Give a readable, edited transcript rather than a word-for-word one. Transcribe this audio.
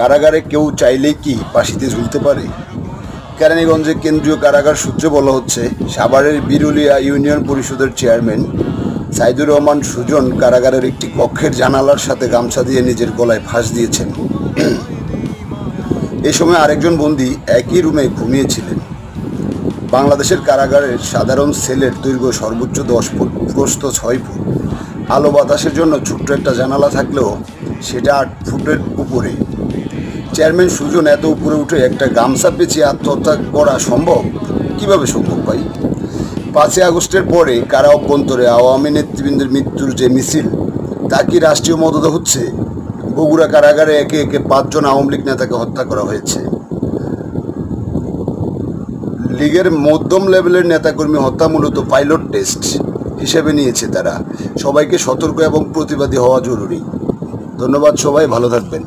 কারাগারে কেউ চাইলেই কি ফাঁসিতে ঝুলতে পারে? কেরানীগঞ্জে কেন্দ্রীয় কারাগার সূত্রে বলা হচ্ছে, সাভারের বিরুলিয়া ইউনিয়ন পরিষদের চেয়ারম্যান সাইদুর রহমান সুজন কারাগারের একটি কক্ষের জানালার সাথে গামছা দিয়ে নিজের গলায় ফাঁস দিয়েছেন। এ সময় আরেকজন বন্দী একই রুমে ঘুমিয়েছিলেন। বাংলাদেশের কারাগারের সাধারণ সেলের দৈর্ঘ্য সর্বোচ্চ 10 ফুট, প্রস্থ 6 ফুট। আলো বাতাসের জন্য ছোট্ট একটা জানালা থাকলেও সেটা 8 ফুটের উপরে। চেয়ারম্যান সুজন এত উপরে উঠে একটা গামছা পেঁচিয়ে আত্মহত্যা করা সম্ভব? কিভাবে সম্ভব ভাই? 5ই আগস্টের পরে কারা অভ্যন্তরে আওয়ামী নেতৃবৃন্দের মৃত্যুর যে মিছিল, তা কি রাষ্ট্রীয় মদদে হচ্ছে? বগুড়া কারাগারে একে একে 5 জন আওয়ামী লীগ নেতাকে হত্যা করা হয়েছে। লীগের মধ্যম লেভেলের নেতাকর্মী হত্যা মূলত পাইলট টেস্ট হিসেবে নিয়েছে তারা। সবাইকে সতর্ক এবং প্রতিবাদী হওয়া জরুরি। ধন্যবাদ, সবাই ভালো থাকবেন।